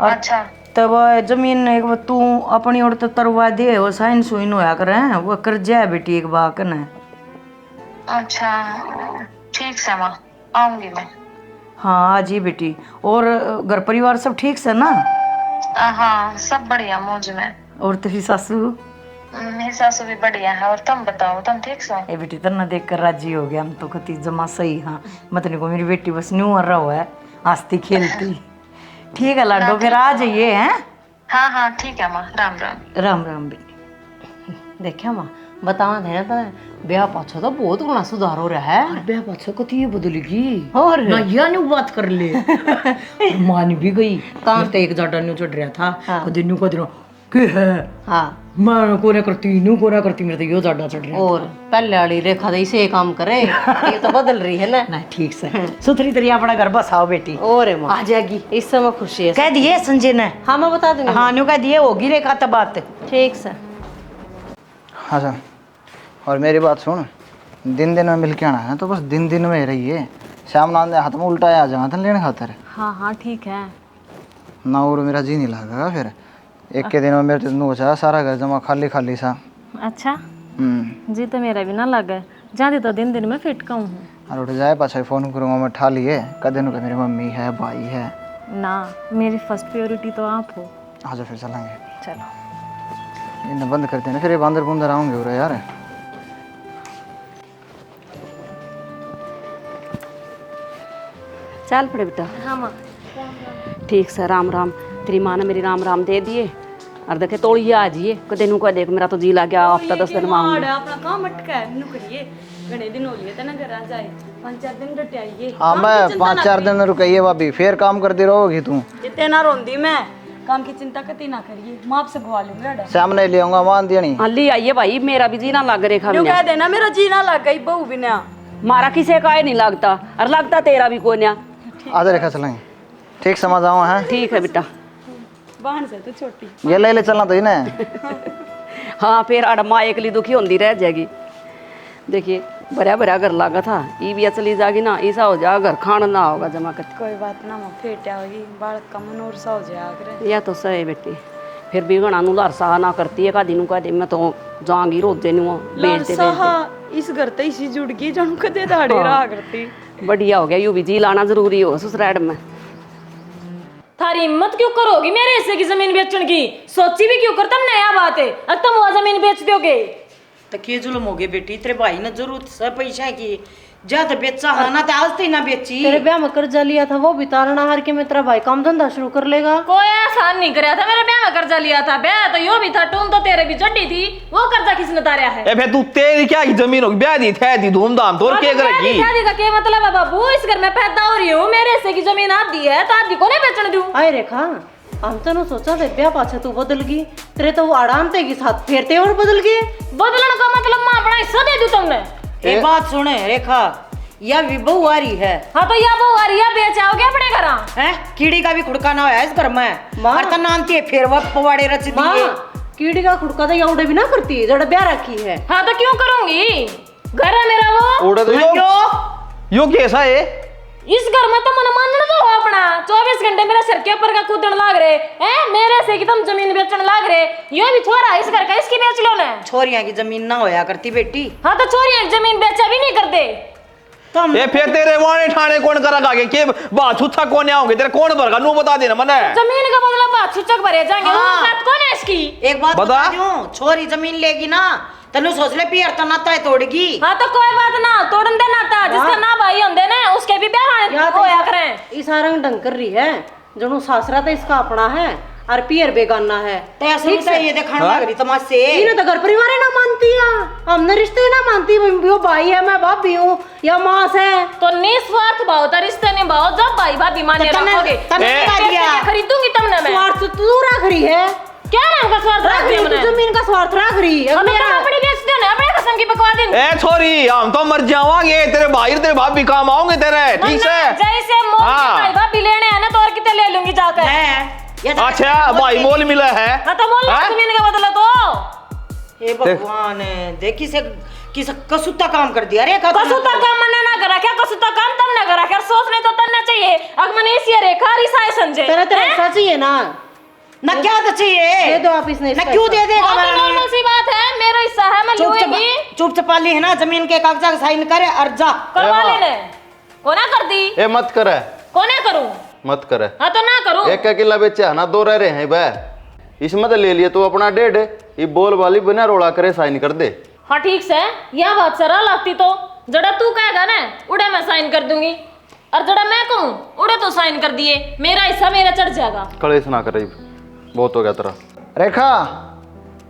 अच्छा तब जमीन एक बार तू अपनी ओर तो तरवा दे वो साइन सुइन होया करे वो कर जाए बेटी एक बार कने। अच्छा ठीक से माँ आऊंगी मैं। हाँ आज ही बेटी और घर परिवार सब ठीक से ना। हाँ सब बढ़िया मौज में। और तेरी सासू मेरी सासू भी बढ़िया है और तुम बताओ तुम ठीक से। ए बेटी तना देख कर राजी हो गया हम तो कति जमा सही। हाँ मतलब को मेरी बेटी बस न्यू रहा हुआ है हंसती खेलती ठीक है लाडो फिर आ जाइए हैं। हाँ हाँ ठीक है माँ राम राम। राम राम बेटी देखा माँ बतावा थे ना ब्याह पाछो तो बहुत गुना सुधार हो रहा है। ब्याह पाछो को ये बदलेगी और ना या न्यू बात कर ले मान भी गई काम तो एक जाटा न्यू चढ़ रहा था कदी न्यू कदी के है। हाँ मैं कोरा करती मेरे तो यो जाटा चढ़ रहा और पहले वाली रेखा तो इसे काम करे ये तो बदल रही है ना। नहीं ठीक से सुथरी तरी अपना घर बसाओ बेटी और आ जाएगी इस समय खुशी है कह दिए संजय ने। हाँ मैं बता दूंगी हाँ न्यू कह दिए होगी रेखा तो बात ठीक से। हाँ सर और मेरी बात सुन दिन में मिल के आना है तो बस दिन में रहिए शाम नांदे हाथ में उल्टा आ जाना था लेने खातर। हाँ हाँ ठीक है ना और मेरा जी नहीं लगेगा फिर एक के दिन में मेरे तो हो जाए सारा घर जमा खाली खाली सा। अच्छा जी तो मेरा भी ना लगे जाते तो दिन दिन में फिट का हूँ और उठ जाए पाछा फोन करूँगा मैं ठा लिए कदे नु मेरी मम्मी है भाई है। ना, मेरी फर्स्ट प्रायोरिटी तो आप हो। आ जाओ फिर चलेंगे। चलो इन्हें बंद कर देना फिर ये बंदर बुंदर आऊँगे उरे यार। चल पड़े बेटा। हाँ माँ। ठीक से राम राम। तेरी माँ ने मेरी राम राम दे दिए और देखे तोड़िए आ जाइए कदे नु कह देख मेरा तो जी लग गया हफ्ता 10 दिन में आऊंगी। अपना काम अटका है नु करिए घने दिन हो लिए तना घर आ जाए 5-4 दिन रट आइए। हाँ मैं 5-4 दिन रुकइए भाभी फिर काम करती रहोगी तू। जितने ना रोंदी मैं काम की चिंता कती ना करिए मैं आपसे गवा लूंगा। सामने ले आऊंगा मान दिया नहीं। हाँ ली आइए भाई मेरा भी जी ना लग रेखा कह देना मेरा जी ना लग गई बहू बिना मारा किसे का ही नहीं लगता और लगता तेरा भी कोई ना। आजा रेखा चलेंगे ठीक समझ आओ है। ठीक है बेटा। बहन से तो छोटी ये ले चलना तो इन्हें। हाँ फिर अड़ माँ एकली दुखी होती रह जाएगी। देखिए भरा भरा घर लगा था ये भी चली जाएगी ना ऐसा हो जाएगा घर खाना ना होगा जमा कर। कोई बात ना माँ फेटा होगी बालक का मन और सा हो जाएगा। यह तो सही बेटी फिर भी गणा नु लारसा ना करती है का दिन का दिन में तो जाऊंगी रोजे नु बेचते बेचते इस घर ते इसी जुड़ गई जानू कदे दाड़े रहा करती। बढ़िया हो गया यूं भी जी लाना जरूरी हो ससुराल में। थारी हिम्मत क्यों करोगी मेरे हिस्से की जमीन बेचने की? सोची भी क्यों कर तुम नया बात है अब तुम वो जमीन बेच दोगे तो के जुल्म हो गए बेटी तेरे भाई ने जरूरत से पैसा की ज्यादा बेचा है ना तो आज तो ना बेची। तेरे ब्याह में कर्जा लिया था वो भी तारना हार के में तेरा भाई काम धंधा शुरू कर लेगा। कोई एहसान नहीं कराया था मेरे ब्याह में कर्जा लिया था ब्याह तो यो भी था टूम तो तेरे भी जड्डी थी वो कर्जा किसने तारा है? ए फिर तू तेरी क्या की जमीन होगी ब्याह दी थे दी धूमधाम तो और क्या करेगी? शादी का क्या मतलब है बाबू? इस घर में पैदा हो रही हूँ मेरे हिस्से की जमीन आधी है तो आधी को नहीं बेचने दूं। आए रेखा हम तो नु सोचा थे ब्याह पाछे तू बदल गई तेरे तो वो आराम ते की साथ फेरते और बदल गए। बदलने का मतलब मां अपना हिस्सा दे दूं तुमने। एक बात सुने रेखा यह भी बहू आ रही है। हाँ तो या बहू आ रही है बेचाओगे अपने घर हैं कीड़ी का भी खुड़का ना है इस घर में और तो नानती है फिर वो पवाड़े रच दिए। कीड़ी का खुड़का तो उड़े भी ना करती है जड़ा ब्याह रखी है। हाँ तो क्यों करूंगी घर है मेरा वो उड़े तो यो कैसा है? इस घर में तो मन मानना तो हो अपना 24 घंटे मेरे सिर के ऊपर का कूदन लाग रहे हैं मेरे से कि तुम जमीन बेचने लाग रहे यो भी छोरा इस घर का इसकी बेच लो ना। छोरियां की जमीन ना होया करती बेटी। हाँ तो छोरियां की जमीन बेचा भी नहीं करते तुम ए फिर तेरे वाणे ठाणे कौन करा आगे के बात छुच्छा कौन आओगे तेरे कौन भरगा नु बता देना मने। जमीन का मतलब बात छुचक भरे जाएंगे वो बात कौन है इसकी? एक बात बता दूं छोरी जमीन लेगी ना तनु सोच ले पियर तो नाता है तोड़गी। हाँ तो कोई बात ना तोड़न दे नाता जिसका ना भाई होंदे ना उसके भी ब्याह होया करें। इस रंग ढंग कर रही है जो सासरा तो इसका अपना है और पियर बेगाना है। ठीक से ये दिखाने लग रही तमाशे। इन्हें तो घर परिवार ना मानती है हमने रिश्ते ना मानती वो भाई है मैं भाभी हूँ या माँ से तो निस्वार्थ भाव था रिश्ते निभाओ जब भाई भाभी माने रखोगे खरीदूंगी तुमने मैं। स्वार्थ तू रख रही है क्या नाम का स्वार्थ रख रही है? जमीन का स्वार्थ रख रही है अपनी बेचते हो ना अपने कसम की बकवास दिन। ए छोरी हम तो मर जावांगे तेरे भाई तेरे भाभी काम आओगे तेरे ठीक से। जैसे भाई भाभी लेने है ना तो और कितने ले लूंगी जाकर। अच्छा भाई मोल मिला है हाँ तो मोल जमीन का बदला तो हे भगवान देखी से किस कसूता काम कर दिया रे। कसूता काम मैंने ना करा क्या? कसूता काम तुमने करा क्या? सोचने तो करना चाहिए अगर मैंने इसी रेखा रिसाए समझे तेरा चाहिए ना ना क्या तो चाहिए दे दो आप इसने ना क्यों दे देगा? नॉर्मल सी बात है मेरा हिस्सा है मैं लूंगी। चुप चपाली है ना जमीन के कागजात साइन करे और जा करवा लेने कोना कर दी ए मत करे कोने करूं मत करे। हाँ तो ना करूं। एक अकेला बेचा है ना 2 रह रहे हैं बे इसमें तो ले लिए तो अपना 1.5 ये बोल वाली बिना रोड़ा करे साइन कर दे। हाँ ठीक से यह बात सरा लगती तो जड़ा तू कहेगा ना उड़े मैं साइन कर दूंगी और जड़ा मैं कहूँ उड़े तो साइन कर दिए मेरा हिस्सा मेरा चढ़ जाएगा। कलेश ना करे बहुत हो गया तेरा। रेखा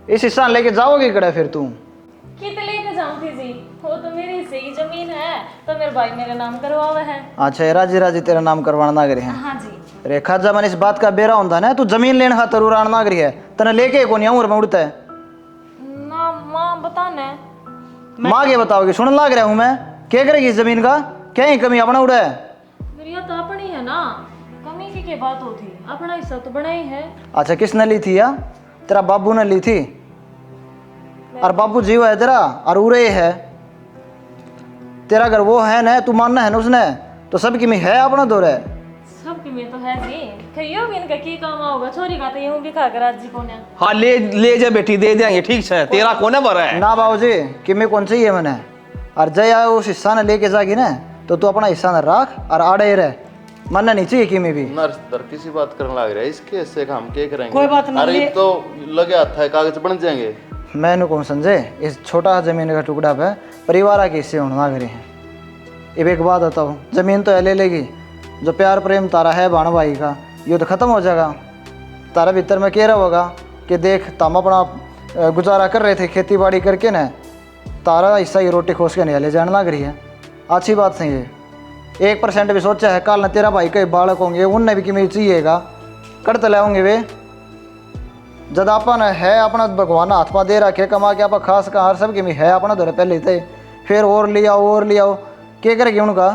इस हिस्सा लेके जाओगी कड़े फिर तू? कित लेके जाऊंगी जी वो तो मेरे हिस्से की जमीन है तो मेरे भाई मेरे नाम करवा हुआ है। अच्छा राजी राजी तेरा नाम करवाना ना करे हैं। हाँ जी रेखा जब मैंने इस बात का बेरा होता ना तू जमीन लेने खातर उड़ान ना करी है तने लेके कौन उम्र में उड़ता है ना माँ बताना माँ के बताओगे सुन लाग रहा हूँ मैं क्या करेगी इस जमीन का क्या ही कमी अपना उड़ा है? मेरी तो अपनी है ना कमी की क्या बात होती अपना हिस्सा तो बना ही है। अच्छा किसने ली थी या तेरा बाबू ने ली थी और बाबू जीव है तेरा और उरे है तेरा घर वो है ना तू मानना है ना उसने तो सबकी में है अपना दौर है सबकी में तो है जी खइयो भी इनका की काम होगा छोरी का तो यूं भी खा कर आज जी कोने। हाँ ले जा बेटी दे देंगे ठीक से तेरा कोने भरा है ना बाबूजी कि मैं कौन चाहिए मैंने और जया उस हिस्सा ने लेके जागी ना तो तू अपना हिस्सा न रख और आड़े ही रह, मानना नहीं चाहिए कि मैं भी। ना रिश्तेदार किसी बात करने लग रहा है इसके हिस्से का हम क्या करेंगे? कोई बात नहीं, अरे तो लगे हाथ है, कागज बन जाएंगे। मैंने कौन समझे इस छोटा जमीन का टुकड़ा पे परिवार के हिस्से होने लग रहे हैं। अब एक बात बताओ, जमीन तो ले लेगी, जो प्यार प्रेम तारा है बाण भाई का ये तो ख़त्म हो जाएगा। तारा भीतर में कह रहा होगा कि देख तम अपना गुजारा कर रहे थे खेती बाड़ी करके न, तारा हिस्सा की रोटी खोस के नहीं ले जाने लग रही है। अच्छी बात नहीं है, 1% भी सोचा है कल न तेरा भाई कई बालक होंगे उनने भी कि मैं चाहिएगा करते लाओगे वे। जब अपन है अपना भगवान हाथ पा दे रखे कमा के आप खास का हर सब की है अपना धोरे पहले थे, फिर और लियाओ क्या करेगी उनका?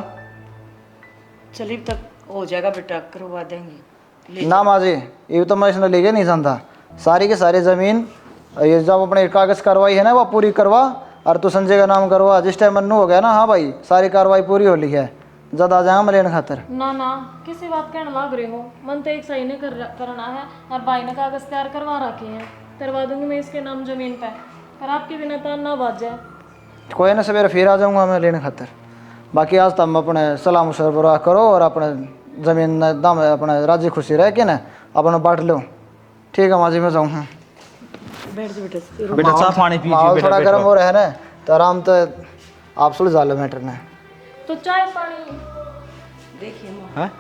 चलिए तक हो जाएगा बेटा, करवा देंगे। ना माँ जी ये तो मैं इसने लेके नहीं जानता। सारी की सारी ज़मीन ये जब अपने कागज़ कार्रवाई है ना वो पूरी करवा और तू संजय का नाम करवा। जिस टाइम मन्नू हो गया ना, हाँ भाई सारी कार्रवाई पूरी हो ली है, जद आ जाएगा मलेन खातर। ना ना किसी बात कहने लग रहे हो, मन तो एक सही ने करना है और भाई ने कागज तैयार करवा रखे हैं, करवा दूंगी मैं इसके नाम जमीन पे, पर आपके बिना तान ना बाज जाए। कोई ना सवेरे फिर आ जाऊँगा मैं लेने खातर। बाकी आज तुम अपने सलाम सरबराह करो और अपने ज़मीन दम अपने राजी खुशी रह के ना अपना बांट लो। ठीक है माँ जी मैं जाऊँ। बेटा चाह पानी पी माहौल थोड़ा गर्म हो रहा है ना तो आराम तो आप सुलझा लो मैटर ने। तो चाय पानी है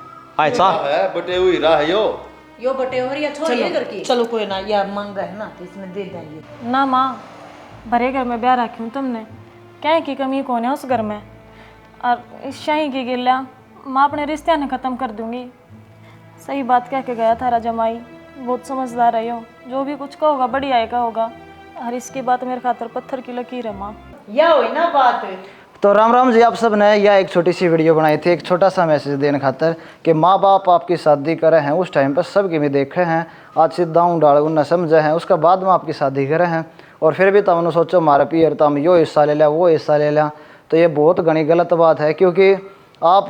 आए चाह है बटे हुई रहा है यो बटे हो रही है छोरी है घर की। चलो कोई ना, यह मांगा है ना तो इसमें दे देंगे। ना माँ, भरे घर में ब्याह रखी हूँ तुमने, क्या की कमी कौन है उस घर में, और इस शाही की गिल्ला माँ अपने रिश्ते ने ख़त्म कर दूंगी। सही बात कह के गया था जमाई, बहुत समझदार है यो, जो भी कुछ कहोगा बढ़िया आएगा होगा, और इसकी बात मेरे खातर पत्थर की लकीर है माँ। यह हुई ना बात। तो राम राम जी, आप सब ने यह एक छोटी सी वीडियो बनाई थी एक छोटा सा मैसेज देने खातर कि माँ बाप आपकी शादी करे हैं उस टाइम पर सब के भी देखे हैं, आज से दाऊँ डाल उन्हें समझे हैं, उसके बाद में आपकी शादी करे हैं और फिर भी तुमने सोचो मारा पियर तम यो हिस्सा ले लिया वो हिस्सा ले लिया, तो ये बहुत घनी गलत बात है। क्योंकि आप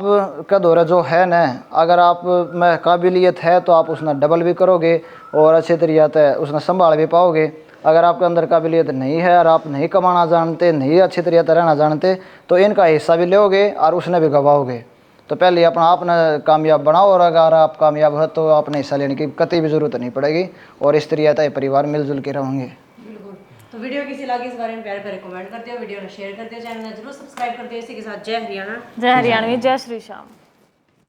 का दौरा जो है न, अगर आप में काबिलियत है तो आप उसने डबल भी करोगे और अच्छे तरीके से उसने संभाल भी पाओगे। अगर आपके अंदर काबिलियत नहीं है और आप नहीं कमाना जानते, नहीं अच्छी तरीके से रहना जानते, तो इनका हिस्सा भी लोगे और उसने भी गवाओगे। तो पहले अपना आपने कामयाब बनाओ और अगर आप कामयाब हो तो आपने हिस्सा लेने की कतई भी ज़रूरत नहीं पड़ेगी और इस तरीके से परिवार मिलजुल के रहेंगे। तो वीडियो किसी लगी इस बारे में प्यारे प्यारे कमेंट कर दियो, वीडियो ने शेयर कर दियो, चैनल ने जरूर सब्सक्राइब कर दियो। इसी के साथ जय हरियाणा। जय हरियाणवी, जय श्री श्याम।